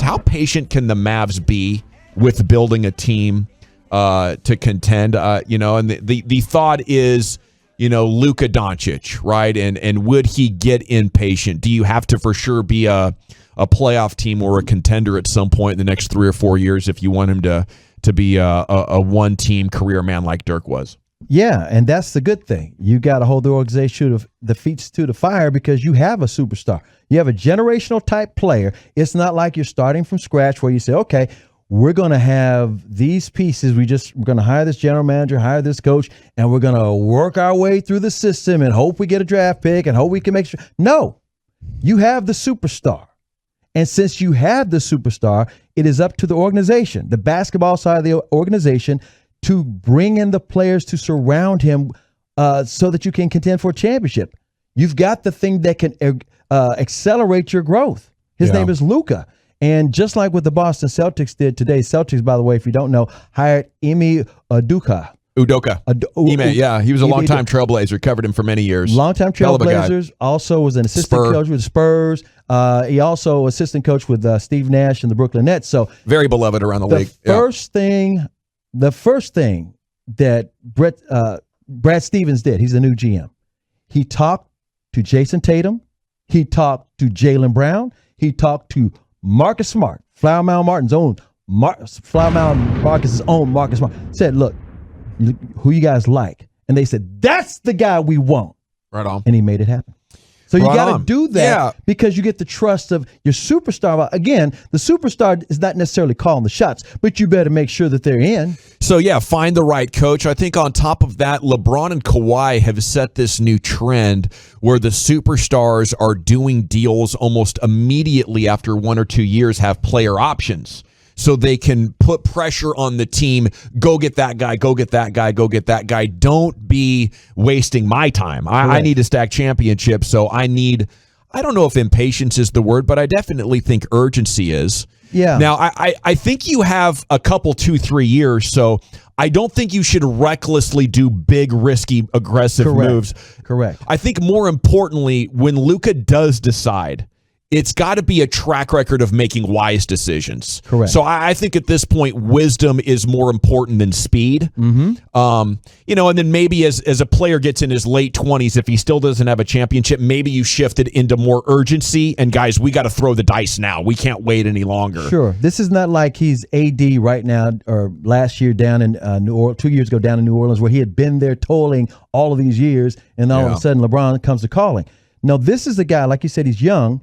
how patient can the Mavs be with building a team to contend? And the thought is, Luka Doncic, right? And would he get impatient? Do you have to for sure be a playoff team or a contender at some point in the next 3 or 4 years if you want him to be a one-team career man like Dirk was? Yeah, and that's the good thing. You got to hold the organization the feet to the fire because you have a superstar. You have a generational type player. It's not like you're starting from scratch where you say, okay, we're going to have these pieces. We're going to hire this general manager, hire this coach, and we're going to work our way through the system and hope we get a draft pick and hope we can make sure. No, you have the superstar. And since you have the superstar, it is up to the organization, the basketball side of the organization, to bring in the players to surround him so that you can contend for a championship. You've got the thing that can accelerate your growth. His name is Luka. And just like what the Boston Celtics did today, Celtics, by the way, if you don't know, hired Ime Udoka. He was a long-time trailblazer, covered him for many years. Long-time trailblazers, also was an assistant coach with the Spurs. He also assistant coach with Steve Nash and the Brooklyn Nets. So very beloved around the league. The first thing that Brad Stevens did, he's the new GM. He talked to Jason Tatum. He talked to Jaylen Brown. He talked to Marcus Smart, Flower Mound Marcus's own Marcus Smart. Said, look, who you guys like? And they said, that's the guy we want. Right on. And he made it happen. So you got to do that because you get the trust of your superstar. Again, the superstar is not necessarily calling the shots, but you better make sure that they're in. So, find the right coach. I think on top of that, LeBron and Kawhi have set this new trend where the superstars are doing deals almost immediately after 1 or 2 years, have player options. So they can put pressure on the team, go get that guy, go get that guy, go get that guy. Don't be wasting my time. I need to stack championships, so I don't know if impatience is the word, but I definitely think urgency is. Yeah. Now, I think you have a couple, 2-3 years, so I don't think you should recklessly do big, risky, aggressive moves. Correct. I think more importantly, when Luka does decide, it's got to be a track record of making wise decisions. Correct. So I think at this point, wisdom is more important than speed. Mm-hmm. And then maybe as a player gets in his late 20s, if he still doesn't have a championship, maybe you shifted into more urgency. And guys, we got to throw the dice now. We can't wait any longer. Sure. This is not like he's AD right now or last year down in New Orleans, 2 years ago down in New Orleans, where he had been there toiling all of these years, and all of a sudden LeBron comes to calling. No, this is a guy, like you said, he's young.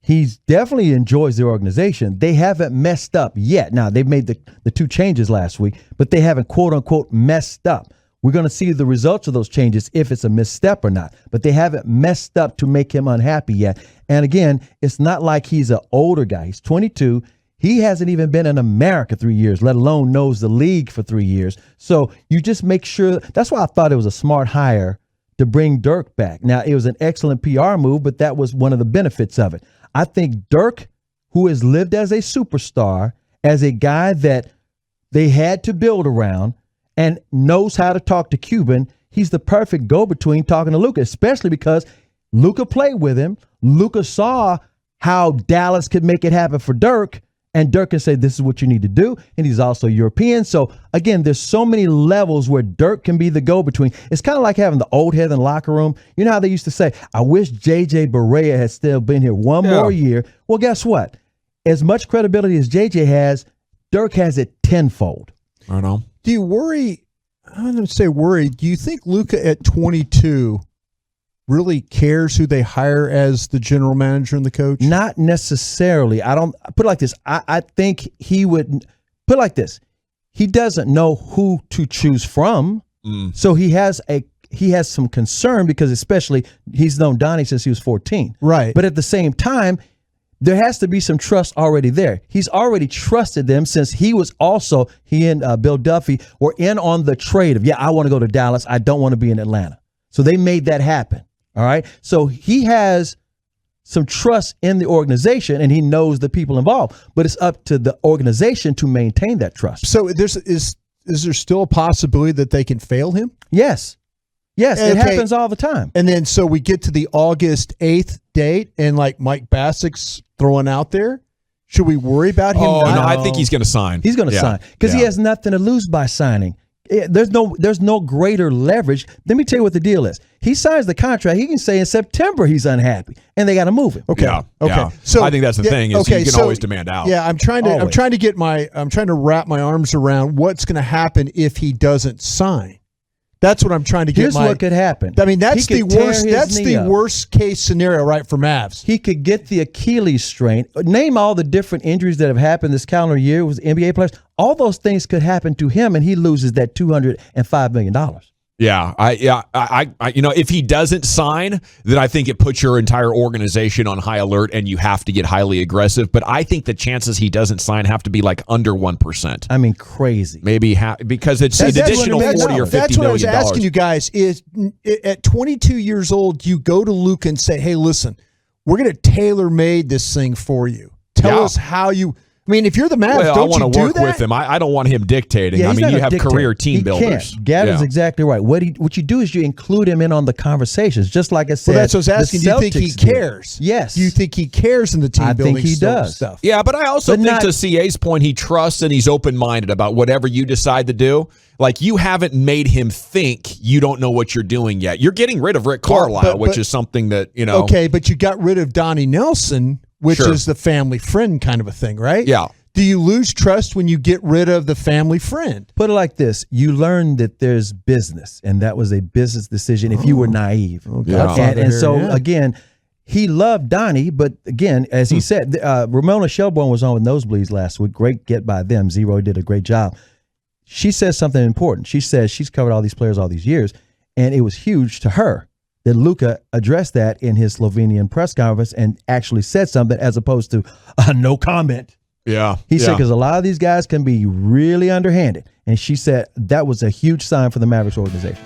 He's definitely enjoys their organization. They haven't messed up yet. Now, they've made the 2 changes last week, but they haven't, quote unquote, messed up. We're going to see the results of those changes if it's a misstep or not, but they haven't messed up to make him unhappy yet. And again, it's not like he's an older guy. He's 22. He hasn't even been in America 3 years, let alone knows the league for 3 years. So you just make sure. That's why I thought it was a smart hire to bring Dirk back. Now, it was an excellent PR move, but that was one of the benefits of it. I think Dirk, who has lived as a superstar, as a guy that they had to build around and knows how to talk to Cuban, he's the perfect go-between talking to Luka, especially because Luka played with him. Luka saw how Dallas could make it happen for Dirk, and Dirk can say, this is what you need to do, and he's also European. So, again, there's so many levels where Dirk can be the go-between. It's kind of like having the old head in the locker room. You know how they used to say, I wish J.J. Barea had still been here one more year. Well, guess what? As much credibility as J.J. has, Dirk has it tenfold. I know. Do you worry? I don't want to say worry. Do you think Luka at 22 really cares who they hire as the general manager and the coach? Not necessarily. I don't put it like this. I think he would put it like this. He doesn't know who to choose from. So he has some concern because especially he's known Donnie since he was 14. Right. But at the same time, there has to be some trust already there. He's already trusted them since he and Bill Duffy were in on the trade of, I want to go to Dallas. I don't want to be in Atlanta. So they made that happen. All right. So he has some trust in the organization and he knows the people involved, but it's up to the organization to maintain that trust. So is there still a possibility that they can fail him? Yes. Yes. Okay. It happens all the time. And then, so we get to the August 8th date and like Mike Bassick's throwing out there. Should we worry about him? Oh, no, I think he's going to sign. He's going to sign because he has nothing to lose by signing. There's no greater leverage. Let me tell you what the deal is. He signs the contract. He can say in September he's unhappy, and they got to move him. Okay. Yeah, okay. Yeah. So I think that's the thing is you can always demand out. Yeah, I'm trying to wrap my arms around what's going to happen if he doesn't sign. That's what I'm trying to get. Here's what could happen. I mean, that's the worst. That's the worst case scenario, right, for Mavs. He could get the Achilles strain. Name all the different injuries that have happened this calendar year with NBA players. All those things could happen to him, and he loses that $205 million. Yeah, if he doesn't sign, then I think it puts your entire organization on high alert, and you have to get highly aggressive. But I think the chances he doesn't sign have to be like under 1%. I mean, crazy. Maybe because it's an additional $40 or $50 million. That's what I was asking you guys. Is at 22 years old, you go to Luka and say, "Hey, listen, we're going to tailor-made this thing for you. Tell us how you." I mean, if you're the Mavs, don't you do that? I want to work with him. I don't want him dictating. Yeah, I mean, you have career team builders. Gavin's exactly right. What you do is you include him in on the conversations, just like I said. Well, that's what I was asking. Do you think he cares? Yes. Do you think he cares in the team building stuff? Yeah, but I also think to CA's point, he trusts and he's open-minded about whatever you decide to do. Like, you haven't made him think you don't know what you're doing yet. You're getting rid of Rick Carlisle, which is something that, Okay, but you got rid of Donnie Nelson, which is the family friend kind of a thing, right? Yeah. Do you lose trust when you get rid of the family friend? Put it like this. You learn that there's business, and that was a business decision if you were naive. Again, he loved Donnie, but again, as he said, Ramona Shelburne was on with Nosebleeds last week. Great get by them. Zero did a great job. She says something important. She says she's covered all these players all these years, and it was huge to her that Luka addressed that in his Slovenian press conference and actually said something as opposed to no comment. Yeah. He said because a lot of these guys can be really underhanded. And she said that was a huge sign for the Mavericks organization.